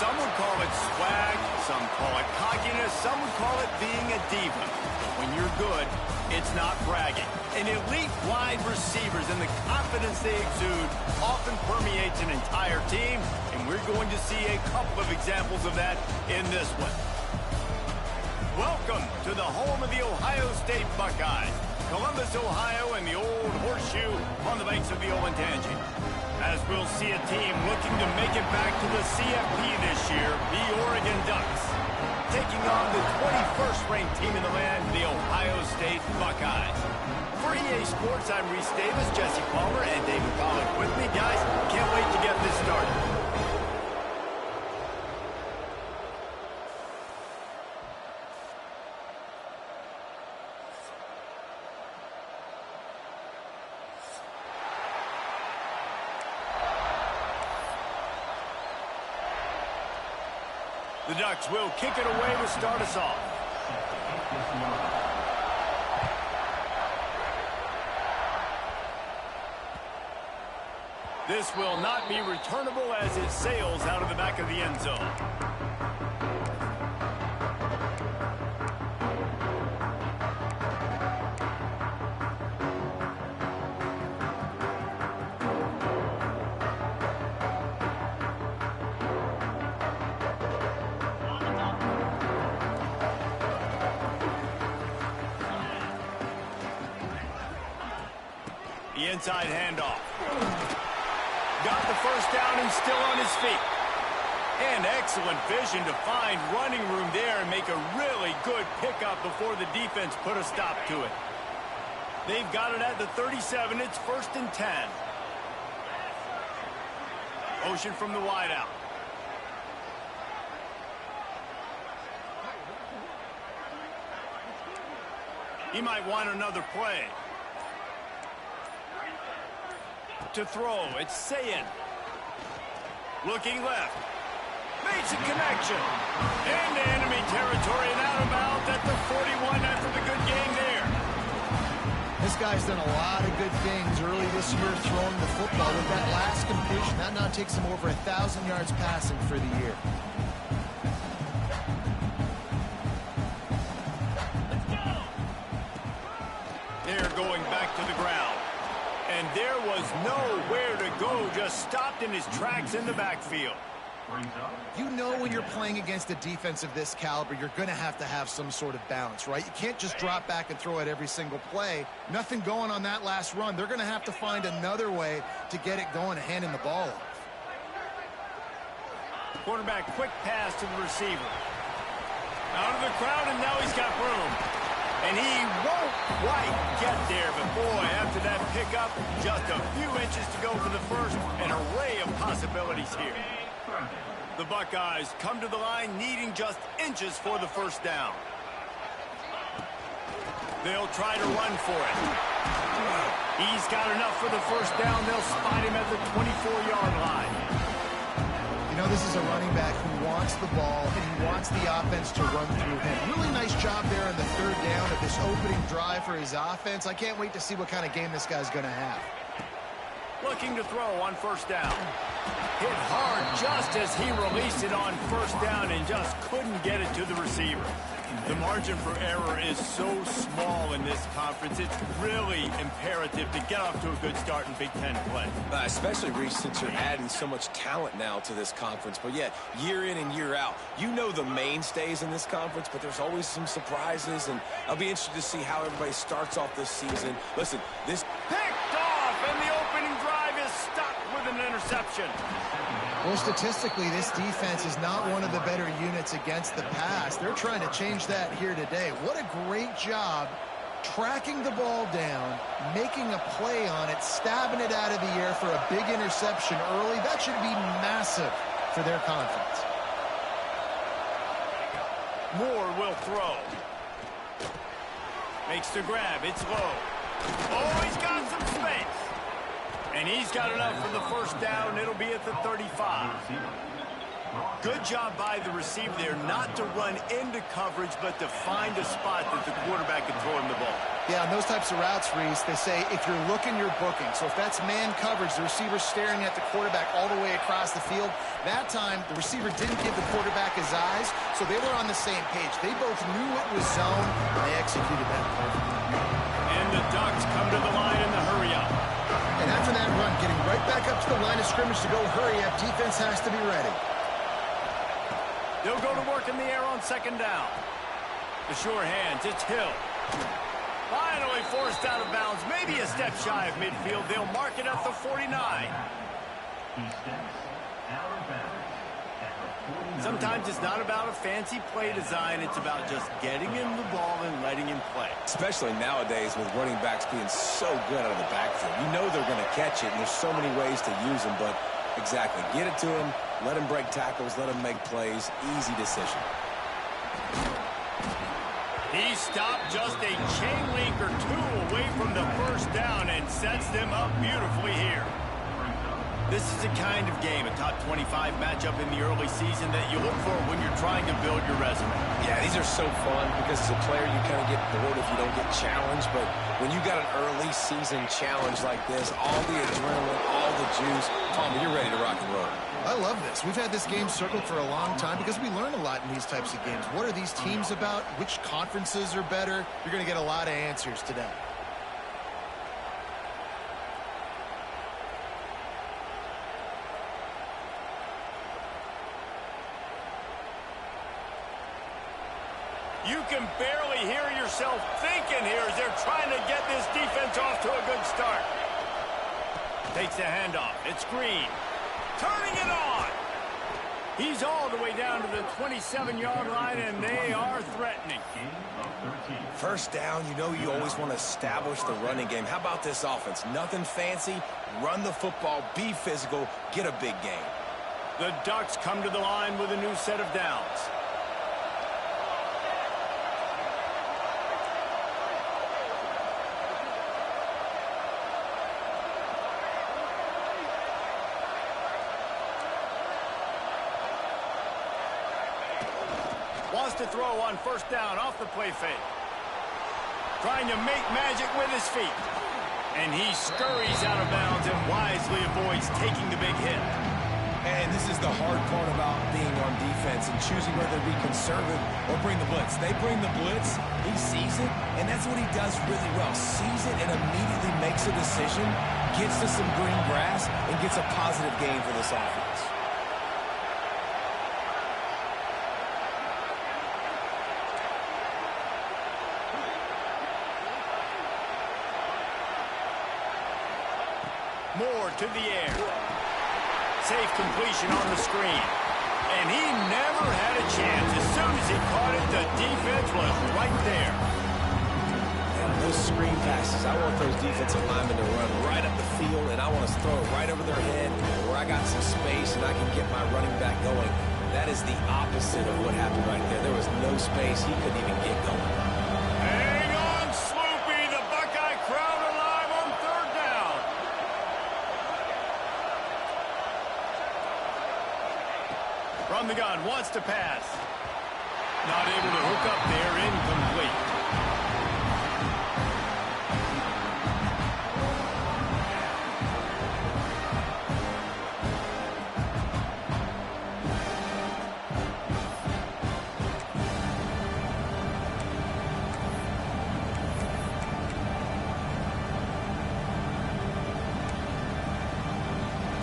Some would call it swag, some call it cockiness, some would call it being a diva. But when you're good, it's not bragging. And elite wide receivers and the confidence they exude often permeates an entire team, and we're going to see a couple of examples of that in this one. Welcome to the home of the Ohio State Buckeyes, Columbus, Ohio, and the old horseshoe on the banks of the Olentangy. As we'll see a team looking to make it back to the CFP this year, the Oregon Ducks, taking on the 21st ranked team in the land, the Ohio State Buckeyes. For EA Sports, I'm Reese Davis, Jesse Palmer, and David Pollack with me. Guys, can't wait to get this started. The Ducks will kick it away to start us off. This will not be returnable as it sails out of the back of the end zone. The inside handoff. Got the first down and still on his feet. And excellent vision to find running room there and make a really good pickup before the defense put a stop to it. They've got it at the 37. It's 1st and 10. Motion from the wideout. He might want another play. To throw, it's Sayin. Looking left. Makes a connection. Into enemy territory and out of bounds at the 41 after the good game there. This guy's done a lot of good things early this year throwing the football. With that last completion, that now takes him over 1,000 yards passing for the year. They're going back to the ground. And there was nowhere to go, just stopped in his tracks in the backfield. You know when you're playing against a defense of this caliber, you're going to have some sort of balance, right? You can't just drop back and throw it every single play. Nothing going on that last run. They're going to have to find another way to get it going, handing the ball off. Quarterback quick pass to the receiver. Out of the crowd, and now he's got room. And he won't quite get there, but boy, after that pickup, just a few inches to go for the first. An array of possibilities here. The Buckeyes come to the line needing just inches for the first down. They'll try to run for it. He's got enough for the first down. They'll spot him at the 24-yard line. You know, this is a running back who wants the ball and he wants the offense to run through him. Really nice job there on the 3rd down of this opening drive for his offense. I can't wait to see what kind of game this guy's going to have. Looking to throw on 1st down. Hit hard just as he released it on 1st down and just couldn't get it to the receiver. The margin for error is so small in this conference. It's really imperative to get off to a good start in Big Ten play. Especially, Reese, since you're adding so much talent now to this conference. But yet, year in and year out, you know the mainstays in this conference, but there's always some surprises. And I'll be interested to see how everybody starts off this season. Listen, this picked off, and the opening drive is stopped with an interception. Well, statistically, this defense is not one of the better units against the pass. They're trying to change that here today. What a great job tracking the ball down, making a play on it, stabbing it out of the air for a big interception early. That should be massive for their confidence. Moore will throw. Makes the grab. It's low. Oh, he's got some space. And he's got enough for the first down. It'll be at the 35. Good job by the receiver there not to run into coverage, but to find a spot that the quarterback can throw him the ball. Yeah, on those types of routes, Reese, they say if you're looking, you're booking. So if that's man coverage, the receiver's staring at the quarterback all the way across the field. That time, the receiver didn't give the quarterback his eyes, so they were on the same page. They both knew it was zone, and they executed that perfectly. And the Ducks come to the line in the hurry-up. And after that run, getting right back up to the line of scrimmage to go hurry-up, defense has to be ready. They'll go to work in the air on second down. The sure hands, it's Hill. Finally forced out of bounds, maybe a step shy of midfield. They'll mark it at the 49. Sometimes it's not about a fancy play design. It's about just getting him the ball and letting him play. Especially nowadays with running backs being so good out of the backfield. You know they're going to catch it, and there's so many ways to use them. But exactly, get it to him, let him break tackles, let him make plays. Easy decision. He stopped just a chain link or two away from the first down and sets them up beautifully here. This is the kind of game, a top 25 matchup in the early season that you look for when you're trying to build your resume. Yeah, these are so fun because as a player you kind of get bored if you don't get challenged. But when you got an early season challenge like this, all the adrenaline, all the juice, Tommy, you're ready to rock and roll. I love this. We've had this game circled for a long time because we learn a lot in these types of games. What are these teams about? Which conferences are better? You're going to get a lot of answers today. You can barely hear yourself thinking here as they're trying to get this defense off to a good start. Takes the handoff. It's Green. Turning it on. He's all the way down to the 27-yard line, and they are threatening. First down, you know you always want to establish the running game. How about this offense? Nothing fancy. Run the football, be physical, get a big gain. The Ducks come to the line with a new set of downs. Wants to throw on first down off the play fake. Trying to make magic with his feet. And he scurries out of bounds and wisely avoids taking the big hit. And this is the hard part about being on defense and choosing whether to be conservative or bring the blitz. They bring the blitz, he sees it, and that's what he does really well. Sees it and immediately makes a decision, gets to some green grass, and gets a positive gain for this offense. Moore to the air. Safe completion on the screen. And he never had a chance. As soon as he caught it, the defense was right there. And those screen passes, I want those defensive linemen to run right up the field, and I want to throw it right over their head where I got some space and I can get my running back going. That is the opposite of what happened right there. There was no space. He couldn't even get going. Hang on, Sloopy. The Buckeye crowd alive on third down. From the gun, wants to pass. Not able to hook up there, incomplete.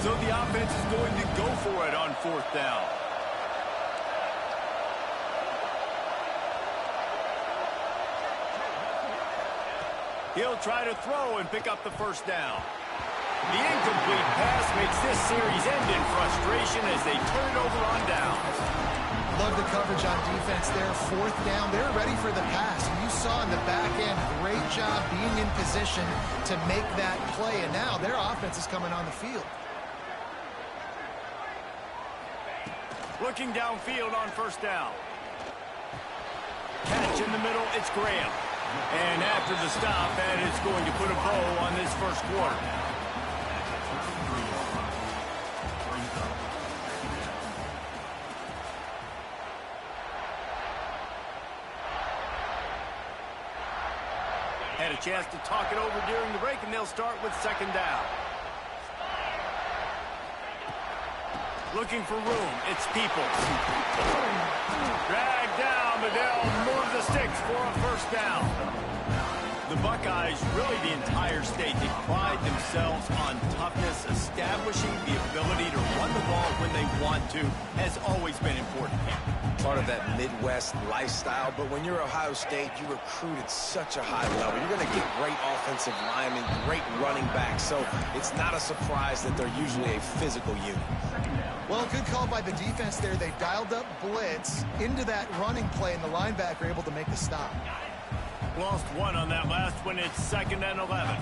So the offense is going to go for it on fourth down. He'll try to throw and pick up the first down. The incomplete pass makes this series end in frustration as they turn it over on downs. Love the coverage on defense there. Fourth down, they're ready for the pass. And you saw in the back end, great job being in position to make that play. And now their offense is coming on the field. Looking downfield on first down. Catch in the middle, it's Graham. And after the stop, that is going to put a bow on this first quarter. Had a chance to talk it over during the break, and they'll start with second down. Looking for room. It's Peoples. Dragged down, but they'll move the sticks for a first down. The Buckeyes, really the entire state, they pride themselves on toughness. Establishing the ability to run the ball when they want to has always been important here. Part of that Midwest lifestyle, but when you're Ohio State, you recruit at such a high level. You're going to get great offensive linemen, great running backs, so it's not a surprise that they're usually a physical unit. Well, good call by the defense there. They dialed up blitz into that running play, and the linebacker able to make the stop. Lost one on that last one. It's 2nd and 11.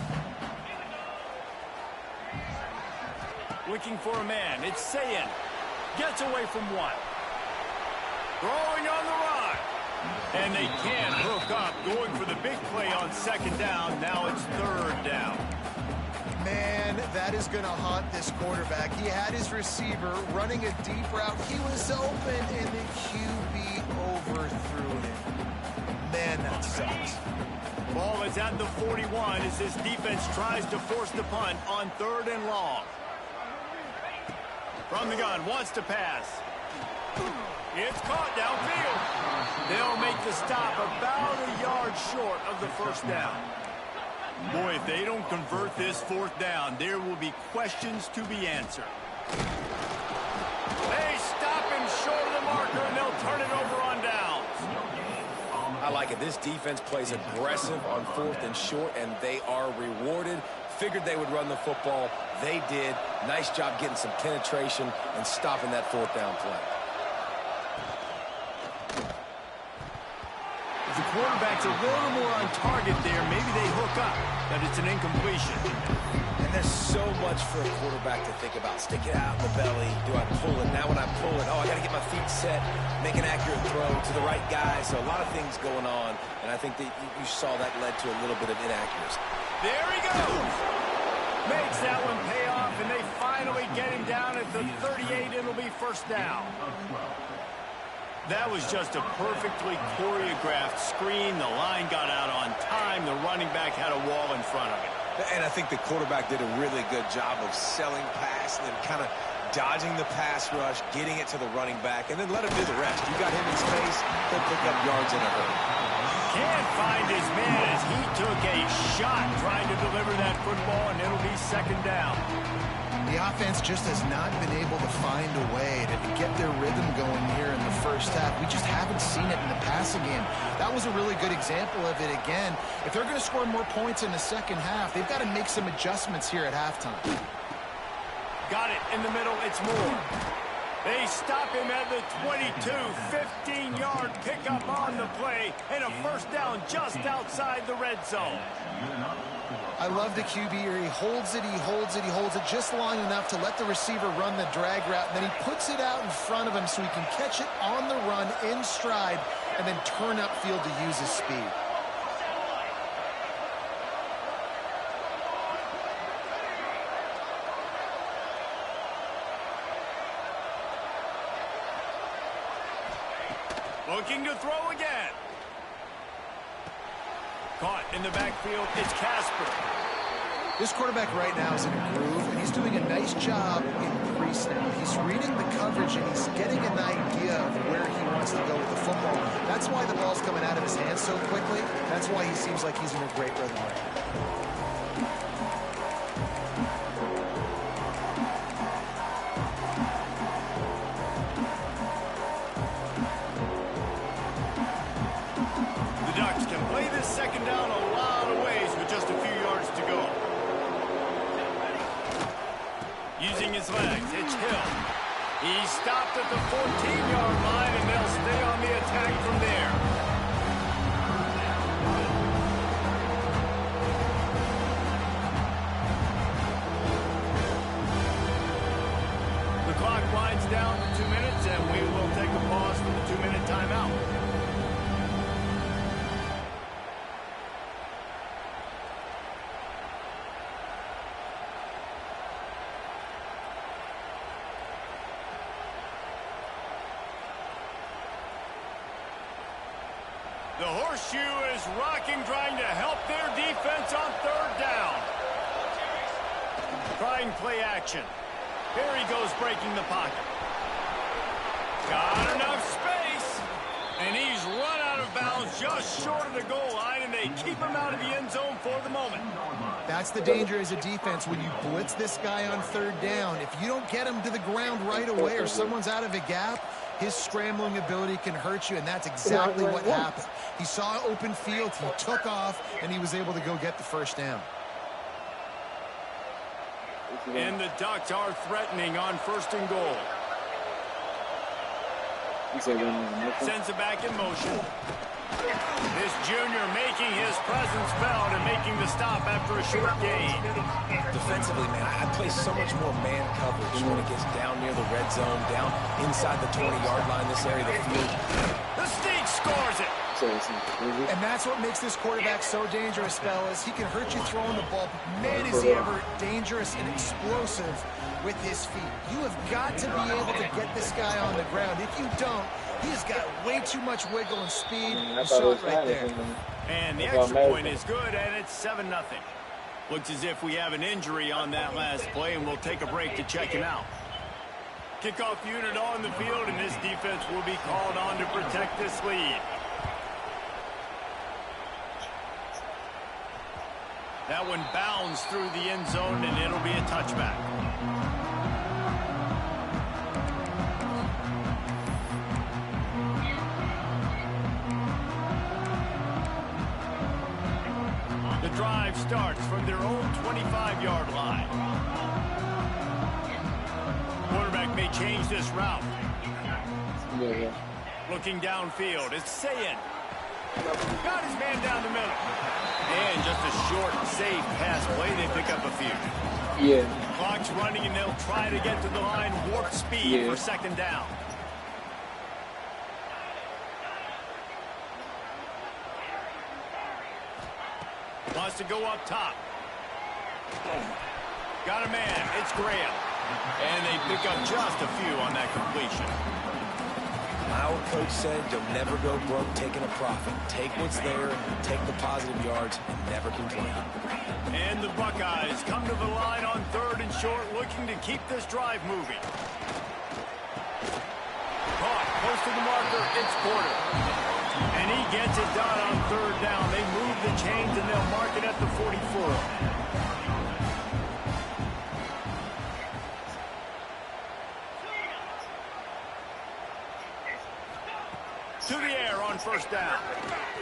Looking for a man. It's Sayin. Gets away from one. Throwing on the run. And they can't hook up. Going for the big play on 2nd down. Now it's 3rd down. Man, that is going to haunt this quarterback. He had his receiver running a deep route. He was open, and the QB overthrew him. Man, that sucks. Ball is at the 41 as this defense tries to force the punt on 3rd and long. From the gun, wants to pass. It's caught downfield. They'll make the stop about a yard short of the first down. Boy, if they don't convert this 4th down, there will be questions to be answered. They stop him short of the marker, and they'll turn it over on downs. I like it. This defense plays aggressive on 4th and short, and they are rewarded. Figured they would run the football. They did. Nice job getting some penetration and stopping that 4th down play. If the quarterback's a little more on target there, maybe they hook up, but it's an incompletion. And there's so much for a quarterback to think about. Stick it out in the belly. Do I pull it? Now when I pull it, oh, I got to get my feet set, make an accurate throw to the right guy. So a lot of things going on, and I think that you saw that led to a little bit of inaccuracy. There he goes. Makes that one pay off, and they finally get him down at the 38. It'll be first down. That was just a perfectly choreographed screen. The line got out on time. The running back had a wall in front of it. And I think the quarterback did a really good job of selling pass and then kind of dodging the pass rush, getting it to the running back, and then let him do the rest. You got him in space, he'll pick up yards in a hurry. Can't find his man as he took a shot trying to deliver that football, and it'll be 2nd down. The offense just has not been able to find a way to get their rhythm going here in the first half. We just haven't seen it in the passing game. That was a really good example of it again. If they're going to score more points in the second half, they've got to make some adjustments here at halftime. Got it in the middle. It's Moore. They stop him at the 22. 15-yard pickup on the play, and a first down just outside the red zone. I love the QB here. He holds it, he holds it, he holds it just long enough to let the receiver run the drag route, and then he puts it out in front of him so he can catch it on the run in stride and then turn upfield to use his speed. Looking to throw again. Caught in the backfield. It's Casper. This quarterback right now is in a groove, and he's doing a nice job in pre-snap. He's reading the coverage, and he's getting an idea of where he wants to go with the football. That's why the ball's coming out of his hands so quickly. That's why he seems like he's in a great rhythm right now. Second down a lot of ways with just a few yards to go. Using his legs, it's Hill. He stopped at the 14-yard line, and they'll stay on the attack from there. The clock winds down to 2 minutes, and we will take a pause for the 2-minute timeout. The horseshoe is rocking, trying to help their defense on third down. Trying play action. Here he goes, breaking the pocket. Got enough space. And he's run out of bounds just short of the goal line, and they keep him out of the end zone for the moment. That's the danger as a defense when you blitz this guy on third down. If you don't get him to the ground right away or someone's out of a gap, his scrambling ability can hurt you, and that's exactly what happened. He saw open field, he took off, and he was able to go get the first down. And the Ducks are threatening on first and goal. Sends it back in motion. This junior making his presence felt and making the stop after a short gain. Defensively, man, I play so much more man coverage when it gets down near the red zone, down inside the 20-yard line, this area of the field. The Sneak scores it. And that's what makes this quarterback so dangerous, fellas. He can hurt you throwing the ball, but man, is he ever dangerous and explosive with his feet. You have got to be able to get this guy on the ground. If you don't, he has got way too much wiggle and speed. You saw it right there. And the extra point is good, and it's 7-0. Looks as if we have an injury on that last play, and we'll take a break to check him out. Kickoff unit on the field, and this defense will be called on to protect this lead. That one bounds through the end zone, and it'll be a touchback. The drive starts from their own 25-yard line. Quarterback may change this route. Looking downfield, it's Sayin. Got his man down the middle. And just a short, safe pass play. They pick up a few. Clock's running, and they'll try to get to the line warp speed for second down. Wants to go up top. Got a man. It's Graham. And they pick up just a few on that completion. My old coach said you'll never go broke taking a profit. Take what's there, take the positive yards, and never complain. And the Buckeyes come to the line on third and short, looking to keep this drive moving. Caught close to the marker, it's Porter. And he gets it done on third down. They move the chains, and they'll mark it at the 44. To the air on first down.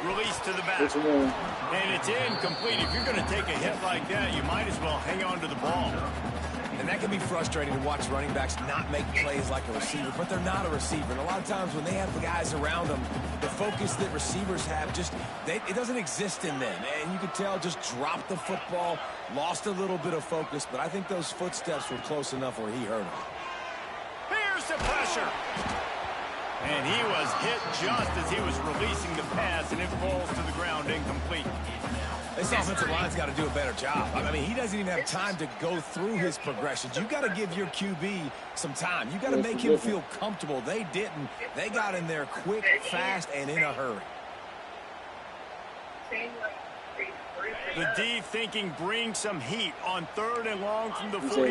Release to the back. And it's incomplete. If you're going to take a hit like that, you might as well hang on to the ball. And that can be frustrating to watch running backs not make plays like a receiver, but they're not a receiver. And a lot of times when they have the guys around them, the focus that receivers have it doesn't exist in them. And you could tell just dropped the football, lost a little bit of focus, but I think those footsteps were close enough where he heard them. Here's the pressure. And he was hit just as he was releasing the pass, and it falls to the ground incomplete. This offensive line's got to do a better job. I mean, he doesn't even have time to go through his progressions. You got to give your QB some time. You got to make him feel comfortable. They didn't. They got in there quick, fast, and in a hurry. The D thinking bring some heat on third and long from the 40.